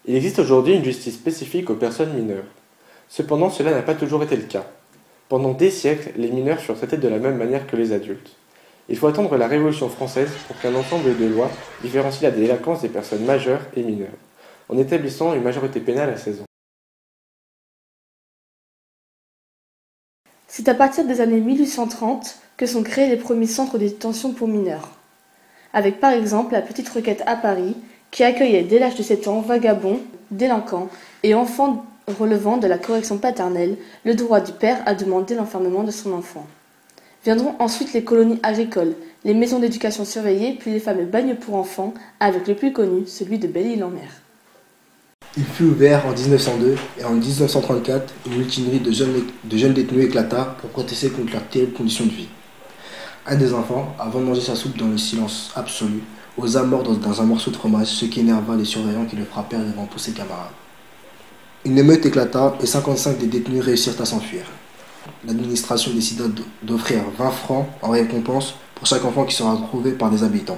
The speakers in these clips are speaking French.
Il existe aujourd'hui une justice spécifique aux personnes mineures. Cependant, cela n'a pas toujours été le cas. Pendant des siècles, les mineurs furent traités de la même manière que les adultes. Il faut attendre la Révolution française pour qu'un ensemble de lois différencie la délinquance des personnes majeures et mineures, en établissant une majorité pénale à 16 ans. C'est à partir des années 1830 que sont créés les premiers centres de détention pour mineurs, avec par exemple la Petite Requête à Paris, qui accueillait dès l'âge de 7 ans vagabonds, délinquants et enfants relevant de la correction paternelle le droit du père à demander l'enfermement de son enfant. Viendront ensuite les colonies agricoles, les maisons d'éducation surveillées, puis les fameux bagnes pour enfants, avec le plus connu, celui de Belle-Île-en-Mer. Il fut ouvert en 1902 et en 1934, une mutinerie de jeunes détenus éclata pour protester contre leurs terribles conditions de vie. Un des enfants, avant de manger sa soupe dans le silence absolu, osa mordre dans un morceau de fromage, ce qui énerva les surveillants qui le frappèrent devant tous ses camarades. Une émeute éclata et 55 des détenus réussirent à s'enfuir. L'administration décida d'offrir 20 francs en récompense pour chaque enfant qui sera retrouvé par des habitants.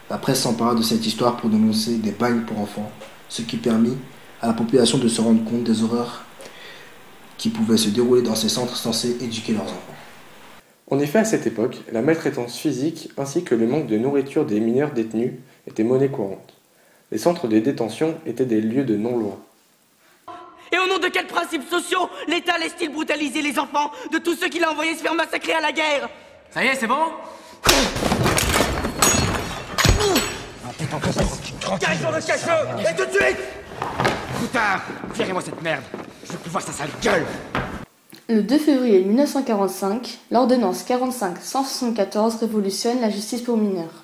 La presse s'empara de cette histoire pour dénoncer des bagnes pour enfants, ce qui permit à la population de se rendre compte des horreurs qui pouvaient se dérouler dans ces centres censés éduquer leurs enfants. En effet, à cette époque, la maltraitance physique ainsi que le manque de nourriture des mineurs détenus étaient monnaie courante. Les centres de détention étaient des lieux de non-loi. Et au nom de quels principes sociaux l'État laisse-t-il brutaliser les enfants de tous ceux qu'il a envoyés se faire massacrer à la guerre? Ça y est, c'est bon? Carré sur le cachot! Et tout de suite! Putain, virez-moi cette merde. Je veux plus voir sa sale gueule. Le 2 février 1945, l'ordonnance 45-174 révolutionne la justice pour mineurs.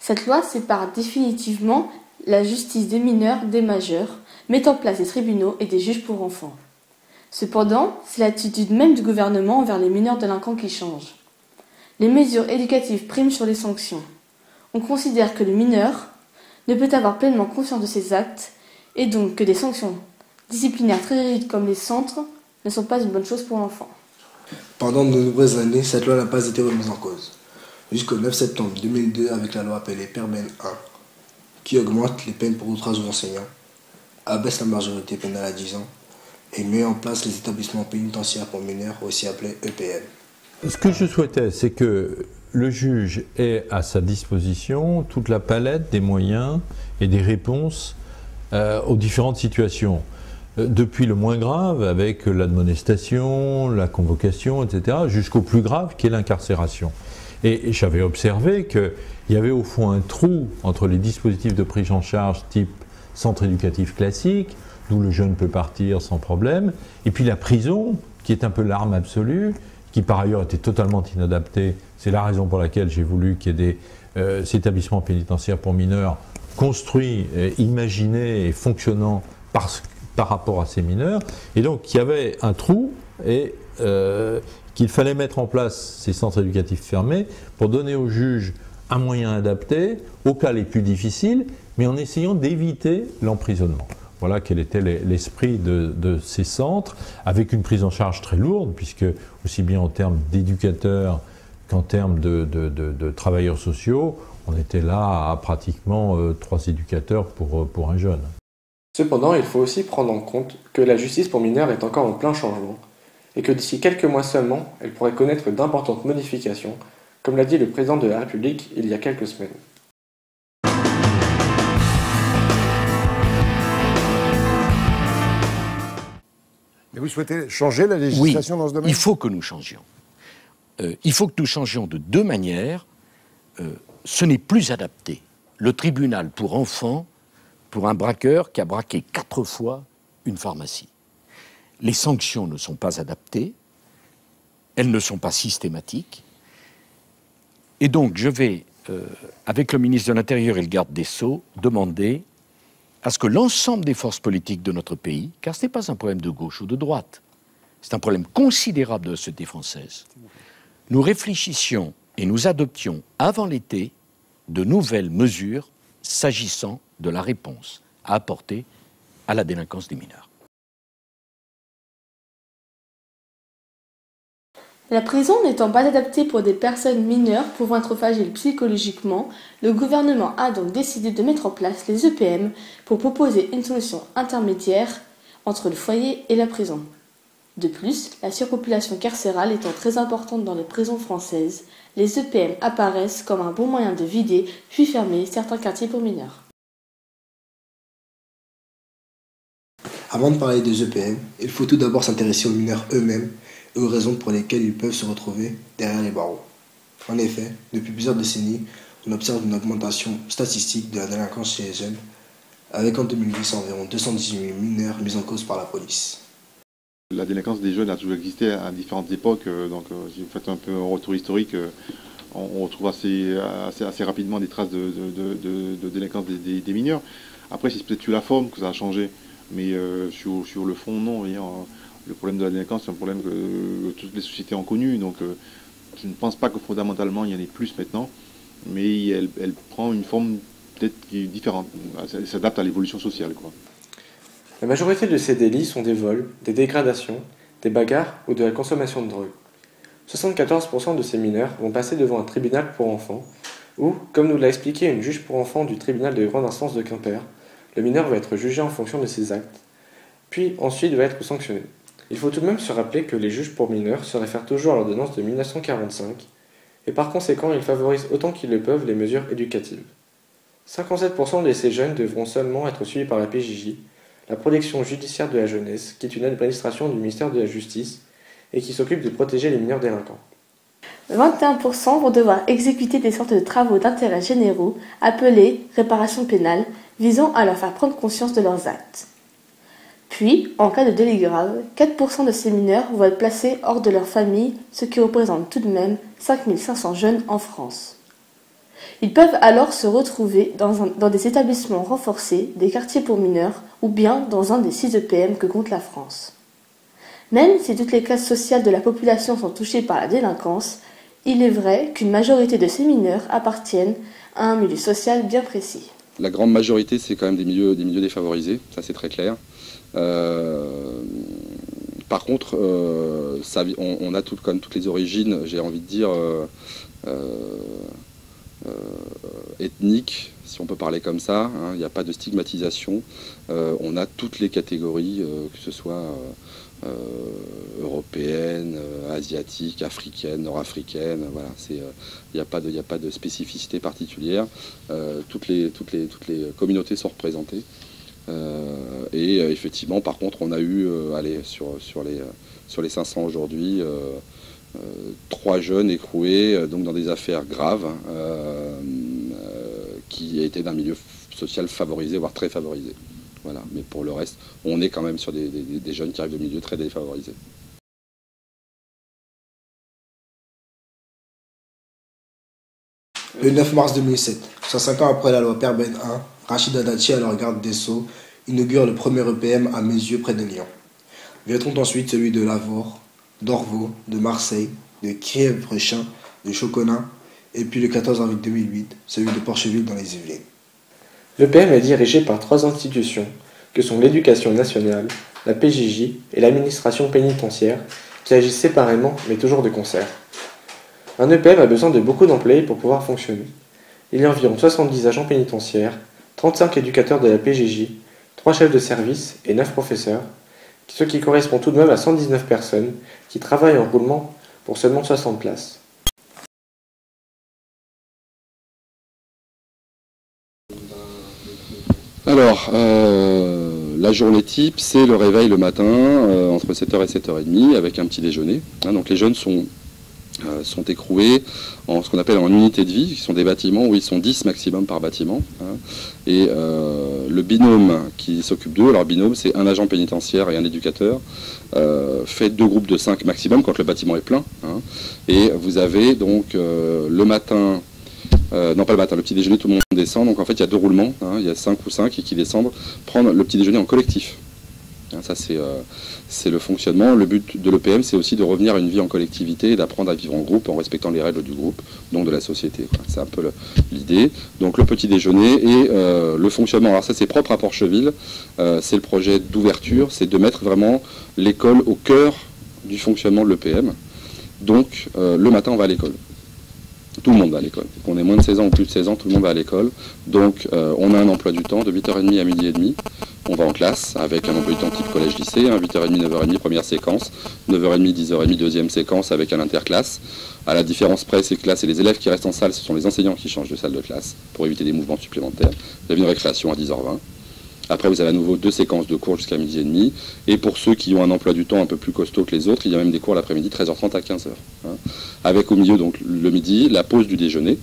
Cette loi sépare définitivement la justice des mineurs des majeurs, met en place des tribunaux et des juges pour enfants. Cependant, c'est l'attitude même du gouvernement envers les mineurs délinquants qui change. Les mesures éducatives priment sur les sanctions. On considère que le mineur ne peut avoir pleinement conscience de ses actes et donc que des sanctions disciplinaires très rigides comme les centres ne sont pas une bonne chose pour l'enfant. Pendant de nombreuses années, cette loi n'a pas été remise en cause. Jusqu'au 9 septembre 2002 avec la loi appelée Perben 1, qui augmente les peines pour outrage aux enseignants, abaisse la majorité pénale à 10 ans et met en place les établissements pénitentiaires pour mineurs, aussi appelés EPM. Ce que je souhaitais, c'est que le juge ait à sa disposition toute la palette des moyens et des réponses aux différentes situations. Depuis le moins grave, avec l'admonestation, la convocation, etc., jusqu'au plus grave, qui est l'incarcération. Et j'avais observé qu'il y avait au fond un trou entre les dispositifs de prise en charge type centre éducatif classique, d'où le jeune peut partir sans problème, et puis la prison, qui est un peu l'arme absolue, qui par ailleurs était totalement inadaptée. C'est la raison pour laquelle j'ai voulu qu'il y ait des établissements pénitentiaires pour mineurs construits, imaginés et fonctionnant par rapport à ces mineurs. Et donc il y avait un trou et qu'il fallait mettre en place ces centres éducatifs fermés pour donner aux juges un moyen adapté aux cas les plus difficiles, mais en essayant d'éviter l'emprisonnement. Voilà quel était l'esprit de ces centres, avec une prise en charge très lourde, puisque aussi bien en termes d'éducateurs qu'en termes de travailleurs sociaux, on était là à pratiquement 3 éducateurs pour un jeune. Cependant, il faut aussi prendre en compte que la justice pour mineurs est encore en plein changement, et que d'ici quelques mois seulement, elle pourrait connaître d'importantes modifications, comme l'a dit le président de la République il y a quelques semaines. Mais vous souhaitez changer la législation dans ce domaine? Il faut que nous changions. Il faut que nous changions de deux manières. Ce n'est plus adapté. Le tribunal pour enfants, pour un braqueur qui a braqué 4 fois une pharmacie. Les sanctions ne sont pas adaptées, elles ne sont pas systématiques. Et donc je vais, avec le ministre de l'Intérieur et le garde des Sceaux, demander à ce que l'ensemble des forces politiques de notre pays, car ce n'est pas un problème de gauche ou de droite, c'est un problème considérable de la société française, nous réfléchissions et nous adoptions avant l'été de nouvelles mesures s'agissant de la réponse à apporter à la délinquance des mineurs. La prison n'étant pas adaptée pour des personnes mineures pouvant être fragiles psychologiquement, le gouvernement a donc décidé de mettre en place les EPM pour proposer une solution intermédiaire entre le foyer et la prison. De plus, la surpopulation carcérale étant très importante dans les prisons françaises, les EPM apparaissent comme un bon moyen de vider puis fermer certains quartiers pour mineurs. Avant de parler des EPM, il faut tout d'abord s'intéresser aux mineurs eux-mêmes et aux raisons pour lesquelles ils peuvent se retrouver derrière les barreaux. En effet, depuis plusieurs décennies, on observe une augmentation statistique de la délinquance chez les jeunes, avec en 2010 environ 218 000 mineurs mis en cause par la police. La délinquance des jeunes a toujours existé à différentes époques, donc si vous faites un peu un retour historique, on retrouve assez rapidement des traces de délinquance des mineurs. Après, c'est peut-être sur la forme que ça a changé, mais sur le fond, non. Le problème de la délinquance, c'est un problème que toutes les sociétés ont connu, donc je ne pense pas que fondamentalement il y en ait plus maintenant, mais elle prend une forme peut-être qui est différente, elle s'adapte à l'évolution sociale, quoi. La majorité de ces délits sont des vols, des dégradations, des bagarres ou de la consommation de drogue. 74% de ces mineurs vont passer devant un tribunal pour enfants où, comme nous l'a expliqué une juge pour enfants du tribunal de grande instance de Quimper, le mineur va être jugé en fonction de ses actes, puis ensuite va être sanctionné. Il faut tout de même se rappeler que les juges pour mineurs se réfèrent toujours à l'ordonnance de 1945 et par conséquent ils favorisent autant qu'ils le peuvent les mesures éducatives. 57% de ces jeunes devront seulement être suivis par la PJJ, la protection judiciaire de la jeunesse, qui est une administration du ministère de la Justice et qui s'occupe de protéger les mineurs délinquants. 21% vont devoir exécuter des sortes de travaux d'intérêt généraux, appelés réparation pénale, visant à leur faire prendre conscience de leurs actes. Puis, en cas de délit grave, 4% de ces mineurs vont être placés hors de leur famille, ce qui représente tout de même 5500 jeunes en France. Ils peuvent alors se retrouver dans des établissements renforcés, des quartiers pour mineurs, ou bien dans un des 6 EPM que compte la France. Même si toutes les classes sociales de la population sont touchées par la délinquance, il est vrai qu'une majorité de ces mineurs appartiennent à un milieu social bien précis. La grande majorité, c'est quand même des milieux défavorisés, ça c'est très clair. Par contre, on a comme toutes les origines, j'ai envie de dire, ethniques, si on peut parler comme ça, hein, il n'y a pas de stigmatisation. On a toutes les catégories, que ce soit européennes, asiatiques, africaines, nord-africaines, voilà, il n'y a pas de spécificité particulière. Toutes les communautés sont représentées. Et effectivement, par contre, on a eu, sur les 500 aujourd'hui, 3 jeunes écroués donc dans des affaires graves qui étaient d'un milieu social favorisé, voire très favorisé. Voilà. Mais pour le reste, on est quand même sur des jeunes qui arrivent de milieux très défavorisés. Le 9 mars 2007, soit 5 ans après la loi Perben 1, Rachida Dati, alors garde des Sceaux, inaugure le premier EPM à Meyzieu près de Lyon. Viendront ensuite celui de Lavore, d'Orvaux, de Marseille, de Kièvre-Chin, de Choconin, et puis le 14 avril 2008, celui de Porcheville dans les Yvelines. L'EPM est dirigé par 3 institutions, que sont l'Éducation nationale, la PJJ et l'administration pénitentiaire, qui agissent séparément mais toujours de concert. Un EPM a besoin de beaucoup d'employés pour pouvoir fonctionner. Il y a environ 70 agents pénitentiaires, 35 éducateurs de la PJJ, 3 chefs de service et 9 professeurs, ce qui correspond tout de même à 119 personnes qui travaillent en roulement pour seulement 60 places. Alors, la journée type, c'est le réveil le matin, entre 7h et 7h30, avec un petit déjeuner. Hein, donc les jeunes sont écroués en ce qu'on appelle en unité de vie, qui sont des bâtiments où ils sont 10 maximum par bâtiment. Hein, et le binôme qui s'occupe d'eux, alors binôme c'est un agent pénitentiaire et un éducateur, fait 2 groupes de 5 maximum quand le bâtiment est plein. Hein, et vous avez donc le matin, non pas le matin, le petit déjeuner, tout le monde descend, donc en fait il y a 2 roulements, hein, il y a 5 ou 5 qui descendent prendre le petit déjeuner en collectif. Ça, c'est le fonctionnement. Le but de l'EPM, c'est aussi de revenir à une vie en collectivité et d'apprendre à vivre en groupe en respectant les règles du groupe, donc de la société. C'est un peu l'idée. Donc le petit déjeuner et le fonctionnement. Alors ça, c'est propre à Porcheville. C'est le projet d'ouverture, c'est de mettre vraiment l'école au cœur du fonctionnement de l'EPM. Donc le matin, on va à l'école. Tout le monde va à l'école. Qu'on ait moins de 16 ans ou plus de 16 ans, tout le monde va à l'école. Donc on a un emploi du temps de 8h30 à 12h30. On va en classe avec un emploi du temps type collège-lycée, 8h30, 9h30, première séquence, 9h30, 10h30, deuxième séquence avec un interclasse. À la différence près, ces classes et les élèves qui restent en salle, ce sont les enseignants qui changent de salle de classe pour éviter des mouvements supplémentaires. Vous avez une récréation à 10h20. Après, vous avez à nouveau 2 séquences de cours jusqu'à 12h30. Et pour ceux qui ont un emploi du temps un peu plus costaud que les autres, il y a même des cours l'après-midi, 13h30 à 15h. Avec au milieu, donc le midi, la pause du déjeuner,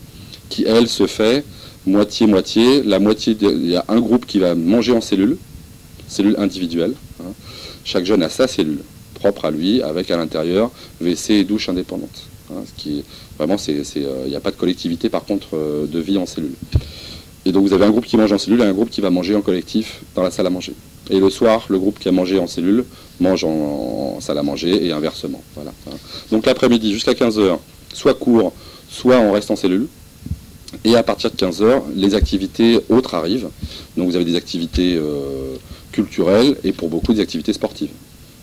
qui, elle, se fait moitié-moitié. La moitié, il y a un groupe qui va manger en cellule individuelle. Chaque jeune a sa cellule propre à lui, avec à l'intérieur WC et douche indépendante. Ce qui, vraiment, il n'y a pas de collectivité, par contre, de vie en cellule. Et donc vous avez un groupe qui mange en cellule et un groupe qui va manger en collectif dans la salle à manger. Et le soir, le groupe qui a mangé en cellule mange en salle à manger et inversement. Voilà. Donc l'après-midi jusqu'à 15h, soit cours, soit on reste en cellule. Et à partir de 15h, les activités autres arrivent. Donc vous avez des activités culturelles et pour beaucoup des activités sportives.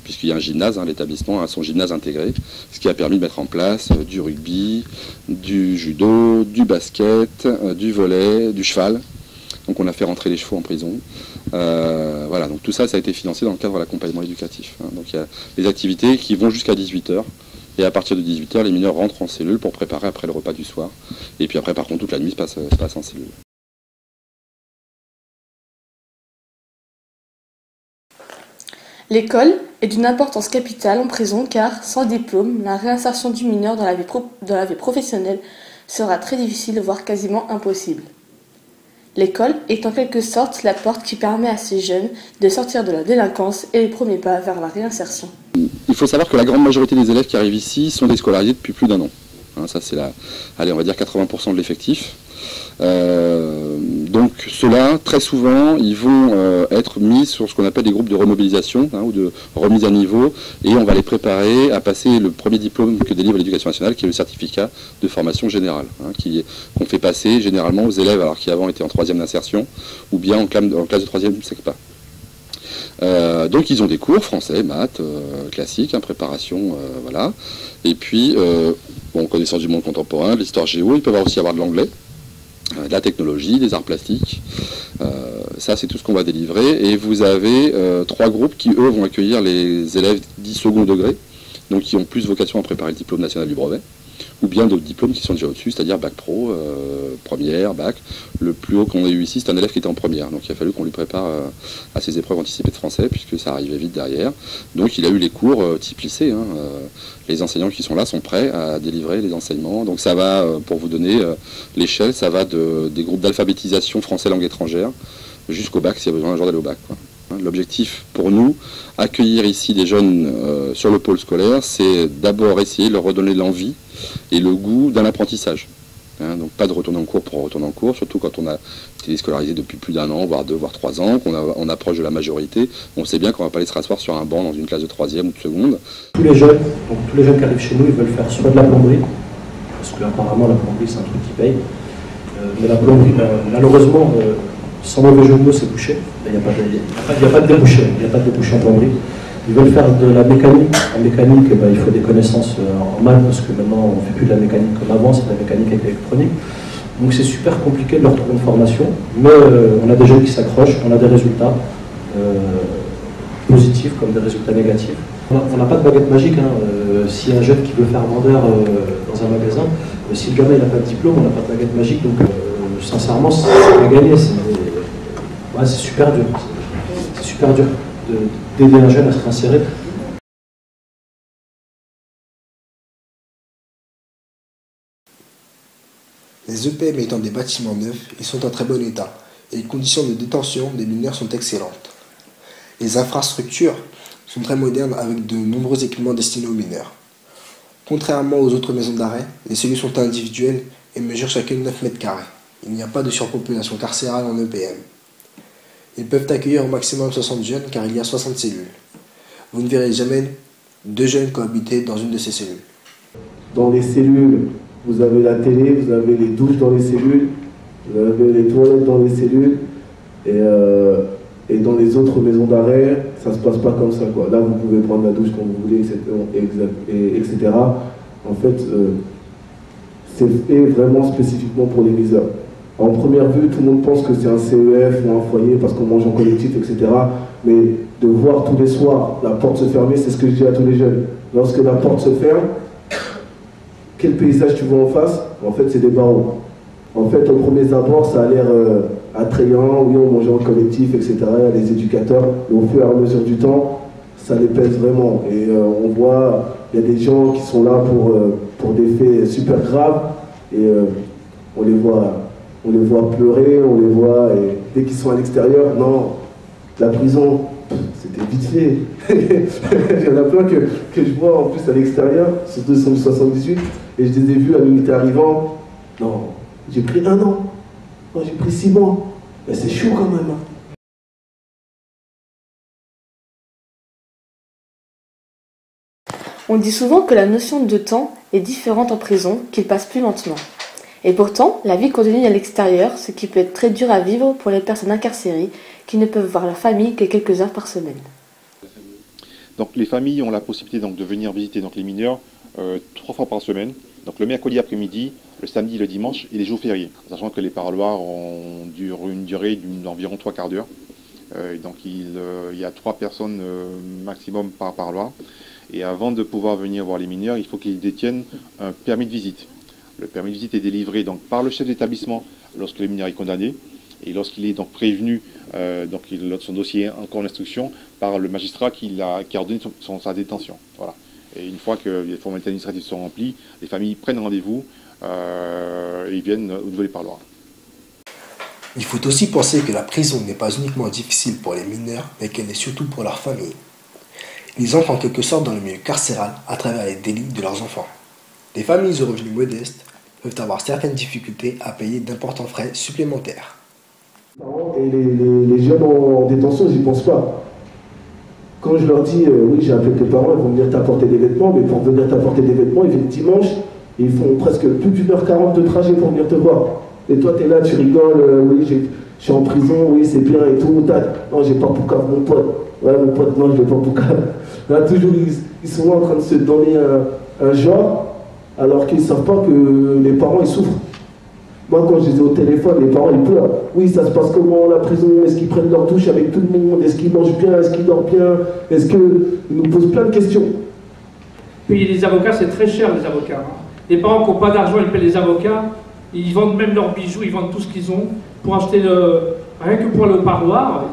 Puisqu'il y a un gymnase, l'établissement a son gymnase intégré, ce qui a permis de mettre en place du rugby, du judo, du basket, du volley, du cheval. Donc on a fait rentrer les chevaux en prison. Voilà, donc tout ça, ça a été financé dans le cadre de l'accompagnement éducatif. Donc il y a des activités qui vont jusqu'à 18h. Et à partir de 18h, les mineurs rentrent en cellule pour préparer après le repas du soir. Et puis après, par contre, toute la nuit se passe en cellule. L'école est d'une importance capitale en prison car, sans diplôme, la réinsertion du mineur dans la vie professionnelle sera très difficile, voire quasiment impossible. L'école est en quelque sorte la porte qui permet à ces jeunes de sortir de la délinquance et les premiers pas vers la réinsertion. Il faut savoir que la grande majorité des élèves qui arrivent ici sont déscolarisés depuis plus d'un an. Ça c'est allez, on va dire 80% de l'effectif. Donc ceux-là, très souvent, ils vont être mis sur ce qu'on appelle des groupes de remobilisation ou de remise à niveau, et on va les préparer à passer le premier diplôme que délivre l'Éducation nationale, qui est le certificat de formation générale, qu'on fait passer généralement aux élèves alors qui avant étaient en 3e d'insertion, ou bien en classe de 3e SECPA. Donc ils ont des cours français, maths, classiques, préparation, voilà. Et puis, connaissance du monde contemporain, de l'histoire géo, ils peuvent aussi avoir de l'anglais, de la technologie, des arts plastiques. Ça, c'est tout ce qu'on va délivrer. Et vous avez 3 groupes qui, eux, vont accueillir les élèves dits second degré, donc qui ont plus vocation à préparer le diplôme national du brevet, ou bien d'autres diplômes qui sont déjà au-dessus, c'est-à-dire bac pro, première, bac. Le plus haut qu'on a eu ici, c'est un élève qui était en première, donc il a fallu qu'on lui prépare à ses épreuves anticipées de français, puisque ça arrivait vite derrière. Donc il a eu les cours type lycée, les enseignants qui sont là sont prêts à délivrer les enseignements. Donc ça va, pour vous donner l'échelle, ça va des groupes d'alphabétisation français langue étrangère, jusqu'au bac, s'il y a besoin un jour d'aller au bac, quoi. L'objectif pour nous, accueillir ici des jeunes sur le pôle scolaire, c'est d'abord essayer de leur redonner l'envie et le goût d'un apprentissage. Donc pas de retourner en cours pour retourner en cours, surtout quand on a été déscolarisé depuis plus d'1 an, voire 2, voire 3 ans, qu'on approche de la majorité. On sait bien qu'on ne va pas aller se rasseoir sur un banc dans une classe de 3e ou de seconde. Tous les jeunes qui arrivent chez nous, ils veulent faire soit de la plomberie, parce qu'apparemment la plomberie c'est un truc qui paye, mais la plomberie, malheureusement, sans mauvais jeu de mots, c'est bouché. Il n'y a pas de débouché en plomberie. Ils veulent faire de la mécanique. En mécanique, il faut des connaissances en maths, parce que maintenant, on ne fait plus de la mécanique comme avant, c'est de la mécanique avec l'électronique. Donc c'est super compliqué de leur trouver une formation, mais on a des jeunes qui s'accrochent, on a des résultats positifs comme des résultats négatifs. On n'a pas de baguette magique. Si un jeune qui veut faire vendeur dans un magasin, si le gamin n'a pas de diplôme, on n'a pas de baguette magique. Donc sincèrement, c'est pas gagné. C'est super dur. C'est super dur d'aider un jeune à se réinsérer. Les EPM étant des bâtiments neufs, ils sont en très bon état et les conditions de détention des mineurs sont excellentes. Les infrastructures sont très modernes avec de nombreux équipements destinés aux mineurs. Contrairement aux autres maisons d'arrêt, les cellules sont individuelles et mesurent chacune 9 mètres carrés. Il n'y a pas de surpopulation carcérale en EPM. Ils peuvent accueillir au maximum 60 jeunes car il y a 60 cellules. Vous ne verrez jamais 2 jeunes cohabiter dans une de ces cellules. Dans les cellules, vous avez la télé, vous avez les douches dans les cellules, vous avez les toilettes dans les cellules, et dans les autres maisons d'arrêt, ça ne se passe pas comme ça, quoi. Là, vous pouvez prendre la douche quand vous voulez, etc. en fait, c'est fait vraiment spécifiquement pour les miseurs. En première vue, tout le monde pense que c'est un CEF ou un foyer parce qu'on mange en collectif, etc. Mais de voir tous les soirs la porte se fermer, c'est ce que je dis à tous les jeunes. Lorsque la porte se ferme, quel paysage tu vois en face? En fait, c'est des barreaux. En fait, au premier abord, ça a l'air attrayant, oui, on mangeait en collectif, etc. Les éducateurs, mais au fur et à mesure du temps, ça les pèse vraiment. Et on voit, il y a des gens qui sont là pour des faits super graves, et on les voit pleurer, on les voit, et dès qu'ils sont à l'extérieur, non, la prison, c'était vite fait. Il y en a plein que je vois en plus à l'extérieur, surtout ils sont du 78, et je les ai vus à l'unité arrivant. Non, j'ai pris 1 an, non, j'ai pris 6 mois, mais c'est chaud quand même. On dit souvent que la notion de temps est différente en prison, qu'il passe plus lentement. Et pourtant, la vie continue à l'extérieur, ce qui peut être très dur à vivre pour les personnes incarcérées qui ne peuvent voir leur famille que quelques heures par semaine. Donc les familles ont la possibilité donc, de venir visiter donc, les mineurs 3 fois par semaine, donc le mercredi après-midi, le samedi, le dimanche et les jours fériés, sachant que les parloirs ont une durée d'environ 3 quarts d'heure. Donc il y a 3 personnes maximum par parloir. Et avant de pouvoir venir voir les mineurs, il faut qu'ils détiennent un permis de visite. Le permis de visite est délivré donc, par le chef d'établissement lorsque le mineur est condamné et lorsqu'il est donc prévenu, donc son dossier encore en instruction, par le magistrat qui a ordonné sa détention. Voilà. Et une fois que les formalités administratives sont remplies, les familles prennent rendez-vous et ils viennent au niveau des parloirs. Il faut aussi penser que la prison n'est pas uniquement difficile pour les mineurs, mais qu'elle est surtout pour leurs familles. Ils entrent en quelque sorte dans le milieu carcéral à travers les délits de leurs enfants. Les familles aux revenus modestes peuvent avoir certaines difficultés à payer d'importants frais supplémentaires. Et les jeunes en détention, j'y pense pas. Quand je leur dis, oui, j'ai appelé tes parents, ils vont venir t'apporter des vêtements, mais pour venir t'apporter des vêtements, ils viennent dimanche, et ils font presque plus d'1h40 de trajet pour venir te voir. Et toi, tu es là, tu rigoles, oui, je suis en prison, oui, c'est bien et tout. Non, j'ai pas pour mon pote. Ouais, mon pote, non, je l'ai pas pour Là, toujours, ils sont en train de se donner un genre, alors qu'ils ne savent pas que les parents, ils souffrent. Moi, quand je les ai au téléphone, les parents, ils pleurent. Oui, ça se passe comment, la prison? Est-ce qu'ils prennent leur douche avec tout le monde? Est-ce qu'ils mangent bien? Est-ce qu'ils dorment bien? Est-ce qu'ils nous posent plein de questions? Payer les avocats, c'est très cher, les avocats. Les parents qui n'ont pas d'argent, ils paient les avocats. Ils vendent même leurs bijoux, ils vendent tout ce qu'ils ont pour acheter rien que pour le parloir.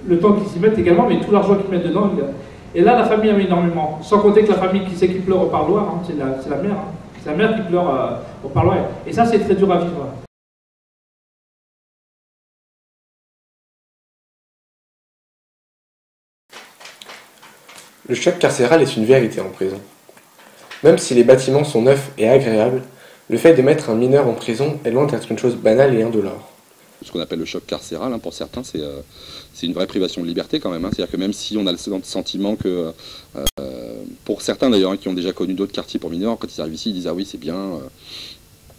Le temps qu'ils s'y mettent également, mais tout l'argent qu'ils mettent dedans. Et là, la famille aime énormément. Sans compter que la famille qui sait qui pleure au parloir, hein, c'est la mère. Hein. C'est la mère qui pleure au parloir. Et ça, c'est très dur à vivre. Le choc carcéral est une vérité en prison. Même si les bâtiments sont neufs et agréables, le fait de mettre un mineur en prison est loin d'être une chose banale et indolore. Ce qu'on appelle le choc carcéral, hein, pour certains, c'est une vraie privation de liberté quand même. Hein. C'est-à-dire que même si on a le sentiment que, pour certains d'ailleurs, hein, qui ont déjà connu d'autres quartiers pour mineurs, quand ils arrivent ici, ils disent « Ah oui, c'est bien,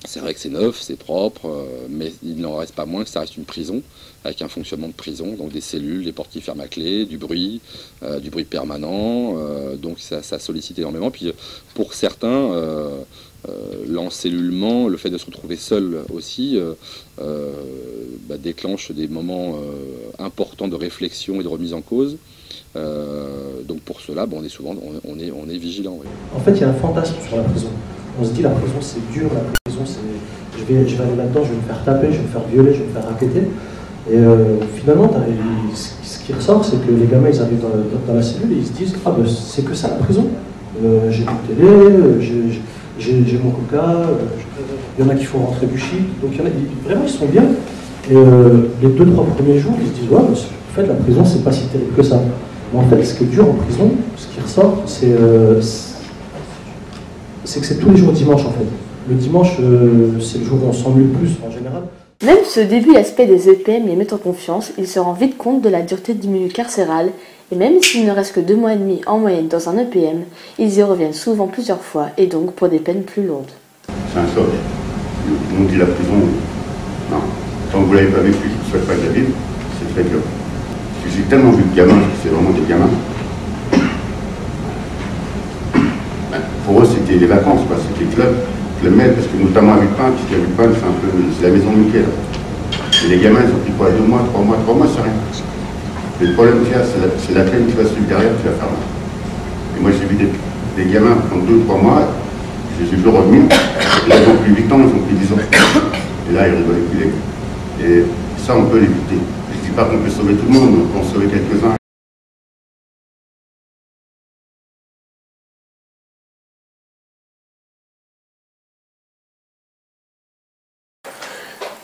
c'est vrai que c'est neuf, c'est propre, mais il n'en reste pas moins que ça reste une prison, avec un fonctionnement de prison, donc des cellules, des portes qui ferment à clé, du bruit permanent, donc ça sollicite énormément. Puis pour certains, l'encellulement, le fait de se retrouver seul aussi, déclenche des moments importants de réflexion et de remise en cause. Donc pour cela, on est vigilant. Oui. En fait, il y a un fantasme sur la prison. On se dit la prison c'est dur, la prison c'est... Je vais aller là-dedans, je vais me faire taper, je vais me faire violer, je vais me faire racketter. Et finalement, ce qui ressort, c'est que les gamins, ils arrivent dans la cellule et ils se disent « Ah ben c'est que ça la prison. J'ai une télé, j'ai mon coca, il y en a qui font rentrer du shit. » Donc il y en a, vraiment, ils sont bien. Et les 2-3 premiers jours, ils se disent « Ouais, mais en fait, la prison, c'est pas si terrible que ça. » Mais en fait, ce qui est dur en prison, ce qui ressort, c'est que c'est tous les jours dimanche, en fait. Le dimanche, c'est le jour où on s'ennuie le plus, en général. Même si au début l'aspect des EPM les met en confiance, ils se rendent vite compte de la dureté du milieu carcéral, et même s'il ne reste que 2 mois et demi en moyenne dans un EPM, ils y reviennent souvent plusieurs fois, et donc pour des peines plus lourdes. C'est un choc. On dit la prison, non. Tant que vous ne l'avez pas vécu, je ne souhaite pas de la vivre, c'est très dur. Parce que j'ai tellement vu de gamins, c'est vraiment des gamins. Pour eux, c'était les vacances, quoi. C'était Club Med, parce que notamment à Villepin, puisqu'à Villepin, c'est la maison Mickey, là. Et les gamins, ils ont pris quoi, 2 mois, 3 mois, c'est rien. Mais le problème qu'il y a, c'est la peine qui va suivre derrière, qui va faire mal. Et moi, j'ai vu des gamins prendre 2-3 mois, je les ai vus revenir, et là, ils ont pris 8 ans, ils ont pris 10 ans. Et là, ils rigolent plus. Et ça, on peut l'éviter. Je ne dis pas qu'on peut sauver tout le monde, mais on peut en sauver quelques-uns.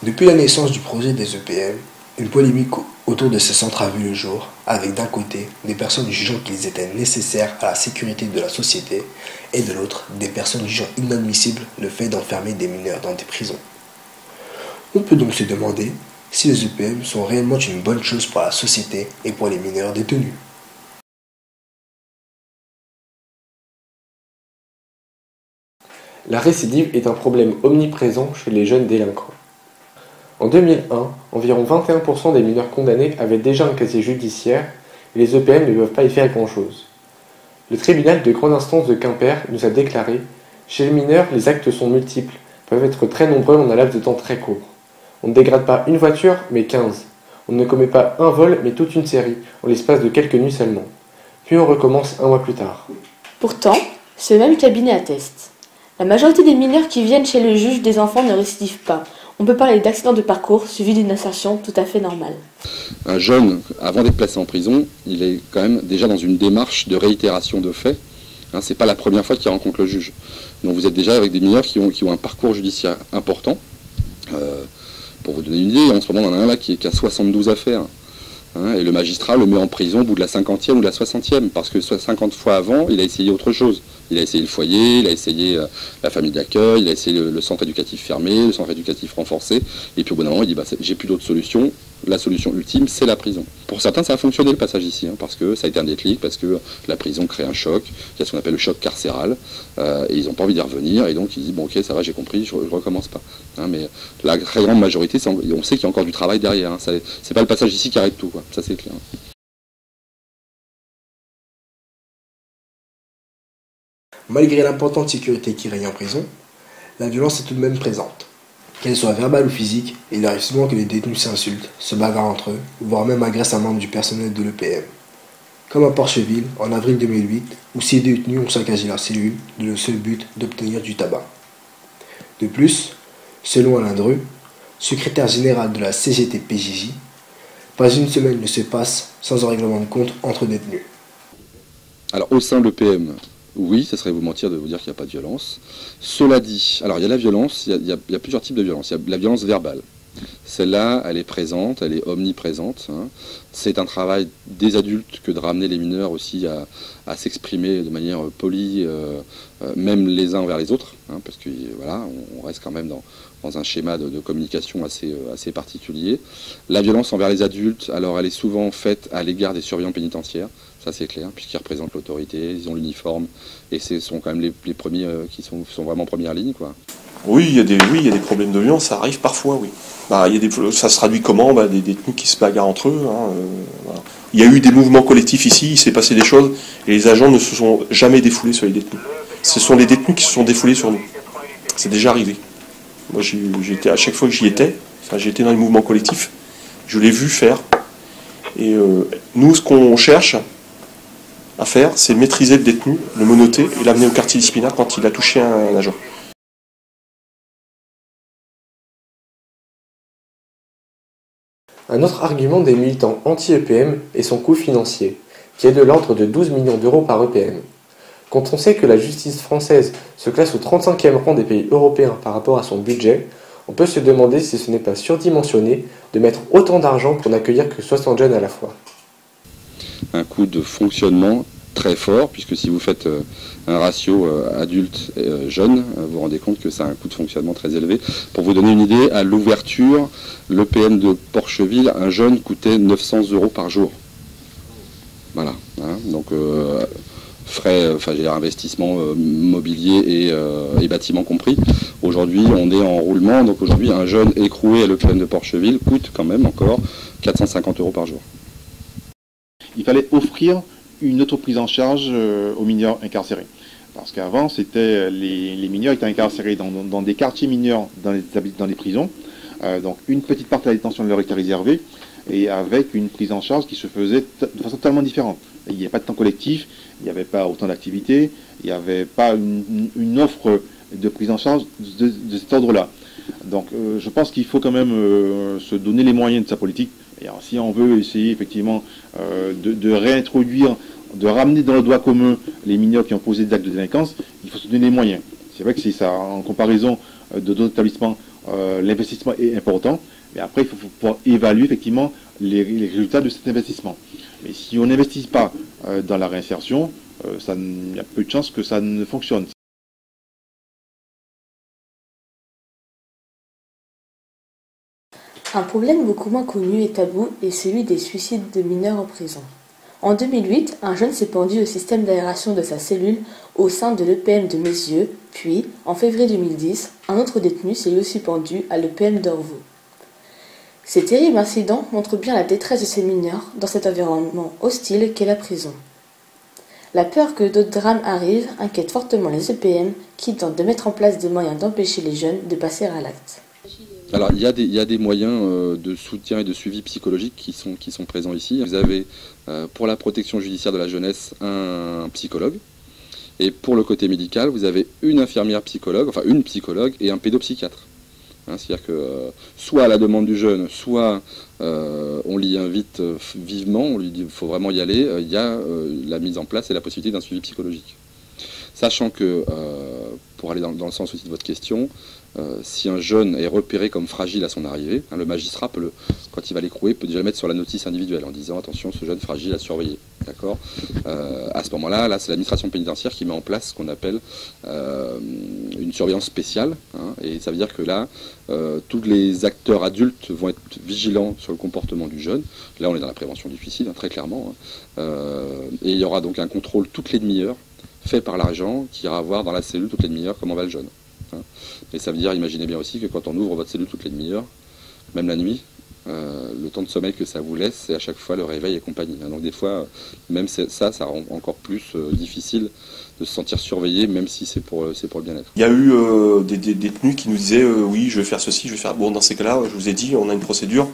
Depuis la naissance du projet des EPM, une polémique autour de ces centres a vu le jour, avec d'un côté des personnes jugeant qu'ils étaient nécessaires à la sécurité de la société, et de l'autre des personnes jugeant inadmissible le fait d'enfermer des mineurs dans des prisons. On peut donc se demander si les EPM sont réellement une bonne chose pour la société et pour les mineurs détenus. La récidive est un problème omniprésent chez les jeunes délinquants. En 2001, environ 21% des mineurs condamnés avaient déjà un casier judiciaire et les EPM ne peuvent pas y faire grand-chose. Le tribunal de grande instance de Quimper nous a déclaré « Chez les mineurs, les actes sont multiples, peuvent être très nombreux en un laps de temps très court. On ne dégrade pas une voiture, mais 15. On ne commet pas un vol, mais toute une série, en l'espace de quelques nuits seulement. Puis on recommence un mois plus tard. » Pourtant, ce même cabinet atteste. La majorité des mineurs qui viennent chez le juge des enfants ne récidivent pas. On peut parler d'accident de parcours suivi d'une insertion tout à fait normale. Un jeune, avant d'être placé en prison, il est quand même déjà dans une démarche de réitération de faits. Hein, c'est pas la première fois qu'il rencontre le juge. Donc vous êtes déjà avec des mineurs qui ont un parcours judiciaire important. Pour vous donner une idée, en ce moment on en a un là qui a 72 affaires. Hein, et le magistrat le met en prison au bout de la 50e ou de la 60e, parce que 50 fois avant, il a essayé autre chose. Il a essayé le foyer, il a essayé la famille d'accueil, il a essayé le centre éducatif fermé, le centre éducatif renforcé, et puis au bout d'un moment, il dit j'ai plus d'autres solutions, la solution ultime, c'est la prison. Pour certains, ça a fonctionné le passage ici, hein, parce que ça a été un déclic, parce que la prison crée un choc, il y a ce qu'on appelle le choc carcéral, et ils n'ont pas envie d'y revenir, et donc ils disent bon ok, ça va, j'ai compris, je recommence pas. Hein, mais la très grande majorité, on sait qu'il y a encore du travail derrière, hein, c'est pas le passage ici qui arrête tout, quoi. Ça c'est clair. Malgré l'importante sécurité qui règne en prison, la violence est tout de même présente. Qu'elle soit verbale ou physique, il arrive souvent que les détenus s'insultent, se bagarrent entre eux, voire même agressent un membre du personnel de l'EPM. Comme à Porcheville, en avril 2008, où 6 détenus ont saccagé leur cellule, dans le seul but d'obtenir du tabac. De plus, selon Alain Dreux, secrétaire général de la CGT-PJJ, pas une semaine ne se passe sans un règlement de compte entre détenus. Alors au sein de l'EPM, oui, ça serait vous mentir de vous dire qu'il n'y a pas de violence. Cela dit, alors il y a la violence, il y a plusieurs types de violence. Il y a la violence verbale. Celle-là, elle est présente, elle est omniprésente. Hein. C'est un travail des adultes que de ramener les mineurs aussi à s'exprimer de manière polie, même les uns envers les autres, hein, parce que voilà, on reste quand même dans un schéma de communication assez particulier. La violence envers les adultes, alors elle est souvent faite à l'égard des surveillants pénitentiaires. Ça c'est clair, puisqu'ils représentent l'autorité, ils ont l'uniforme, et ce sont quand même les premiers qui sont vraiment en première ligne, quoi. Oui, il y a des problèmes de violence, ça arrive parfois, oui. Ça se traduit comment? Des détenus qui se bagarrent entre eux. Hein, voilà. Il y a eu des mouvements collectifs ici, il s'est passé des choses, et les agents ne se sont jamais défoulés sur les détenus. Ce sont les détenus qui se sont défoulés sur nous. C'est déjà arrivé. Moi, à chaque fois que j'y étais, j'étais dans les mouvements collectifs, je l'ai vu faire. Et nous, ce qu'on cherche à faire, c'est maîtriser le détenu, le menotter et l'amener au quartier disciplinaire quand il a touché un agent. Un autre argument des militants anti-EPM est son coût financier, qui est de l'ordre de 12 millions d'euros par EPM. Quand on sait que la justice française se classe au 35e rang des pays européens par rapport à son budget, on peut se demander si ce n'est pas surdimensionné de mettre autant d'argent pour n'accueillir que 60 jeunes à la fois. Un coût de fonctionnement très fort, puisque si vous faites un ratio adulte-jeune, vous vous rendez compte que ça a un coût de fonctionnement très élevé. Pour vous donner une idée, à l'ouverture, l'EPM de Porcheville, un jeune coûtait 900 € par jour. Voilà. Hein, donc frais, investissement mobilier et bâtiment compris. Aujourd'hui, on est en roulement, donc aujourd'hui, un jeune écroué à l'EPM de Porcheville coûte quand même encore 450 € par jour. Il fallait offrir une autre prise en charge aux mineurs incarcérés. Parce qu'avant, c'était les mineurs étaient incarcérés dans des quartiers mineurs, dans les prisons. Donc une petite partie de la détention leur était réservée, et avec une prise en charge qui se faisait de façon totalement différente. Il n'y avait pas de temps collectif, il n'y avait pas autant d'activités, il n'y avait pas une offre de prise en charge de cet ordre-là. Donc je pense qu'il faut quand même se donner les moyens de sa politique. Et alors, si on veut essayer effectivement de réintroduire, de ramener dans le droit commun les mineurs qui ont posé des actes de délinquance, il faut se donner les moyens. C'est vrai que c'est ça, en comparaison de d'autres établissements, l'investissement est important, mais après il faut pouvoir évaluer effectivement les résultats de cet investissement. Mais si on n'investit pas dans la réinsertion, il y a peu de chances que ça ne fonctionne. Un problème beaucoup moins connu et tabou est celui des suicides de mineurs en prison. En 2008, un jeune s'est pendu au système d'aération de sa cellule au sein de l'EPM de Meyzieux, puis, en février 2010, un autre détenu s'est lui aussi pendu à l'EPM d'Orvaux. Ces terribles incidents montrent bien la détresse de ces mineurs dans cet environnement hostile qu'est la prison. La peur que d'autres drames arrivent inquiète fortement les EPM qui tentent de mettre en place des moyens d'empêcher les jeunes de passer à l'acte. Alors il y a des moyens de soutien et de suivi psychologique qui sont présents ici. Vous avez pour la protection judiciaire de la jeunesse un psychologue, et pour le côté médical vous avez une infirmière psychologue, enfin une psychologue et un pédopsychiatre. C'est-à-dire que soit à la demande du jeune, soit on l'y invite vivement, on lui dit qu'il faut vraiment y aller, il y a la mise en place et la possibilité d'un suivi psychologique. Sachant que, pour aller dans le sens aussi de votre question, si un jeune est repéré comme fragile à son arrivée, le magistrat, quand il va l'écrouer, peut déjà le mettre sur la notice individuelle en disant attention, ce jeune fragile à surveiller. D'accord. À ce moment-là, c'est l'administration pénitentiaire qui met en place ce qu'on appelle une surveillance spéciale. Et ça veut dire que là, tous les acteurs adultes vont être vigilants sur le comportement du jeune. Là, on est dans la prévention du suicide, très clairement. Et il y aura donc un contrôle toutes les demi-heures fait par l'agent qui ira voir dans la cellule toutes les demi-heures comment va le jeune. Et ça veut dire, imaginez bien aussi que quand on ouvre votre cellule toutes les demi-heures, même la nuit, le temps de sommeil que ça vous laisse, c'est à chaque fois le réveil et compagnie. Donc des fois, même ça rend encore plus difficile de se sentir surveillé, même si c'est pour le bien-être. Il y a eu des détenus qui nous disaient oui, je vais faire ceci, je vais faire... Bon, dans ces cas-là, je vous ai dit, on a une procédure,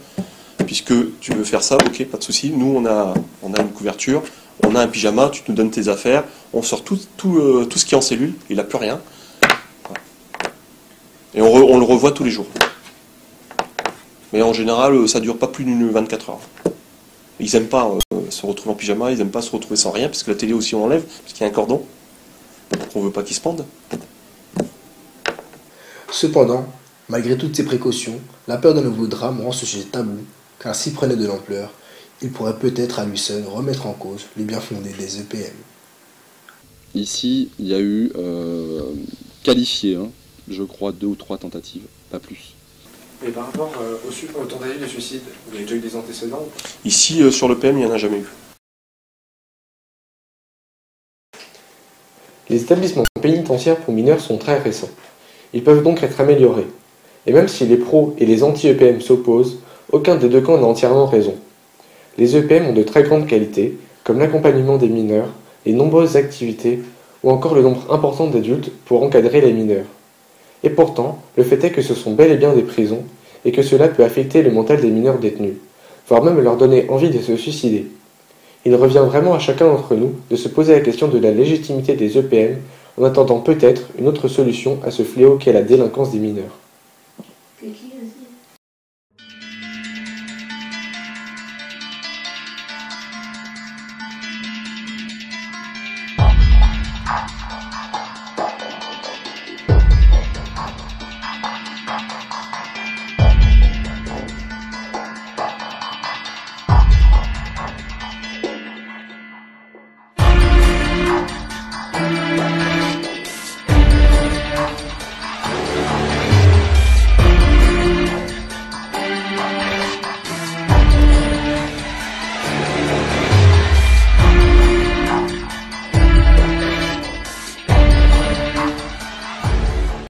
puisque tu veux faire ça, ok, pas de souci. Nous, on a une couverture, on a un pyjama, tu nous donnes tes affaires, on sort tout ce qui est en cellule, il n'a plus rien. Et on le revoit tous les jours. Mais en général, ça ne dure pas plus d'une 24 heures. Ils n'aiment pas se retrouver en pyjama, ils n'aiment pas se retrouver sans rien, parce que la télé aussi on enlève, parce qu'il y a un cordon. Donc on ne veut pas qu'ils se pendent. Cependant, malgré toutes ces précautions, la peur d'un nouveau drame rend ce sujet tabou, car s'il prenait de l'ampleur, il pourrait peut-être à lui seul remettre en cause les bien-fondés des EPM. Ici, il y a eu qualifié, je crois, 2 ou 3 tentatives, pas plus. Et par rapport aux tentatives de suicide, vous avez déjà eu des antécédents? Ici, sur le PM, il n'y en a jamais eu. Les établissements pénitentiaires pour mineurs sont très récents. Ils peuvent donc être améliorés. Et même si les pros et les anti-EPM s'opposent, aucun des deux camps n'a entièrement raison. Les EPM ont de très grandes qualités, comme l'accompagnement des mineurs, les nombreuses activités, ou encore le nombre important d'adultes pour encadrer les mineurs. Et pourtant, le fait est que ce sont bel et bien des prisons, et que cela peut affecter le mental des mineurs détenus, voire même leur donner envie de se suicider. Il revient vraiment à chacun d'entre nous de se poser la question de la légitimité des EPM, en attendant peut-être une autre solution à ce fléau qu'est la délinquance des mineurs.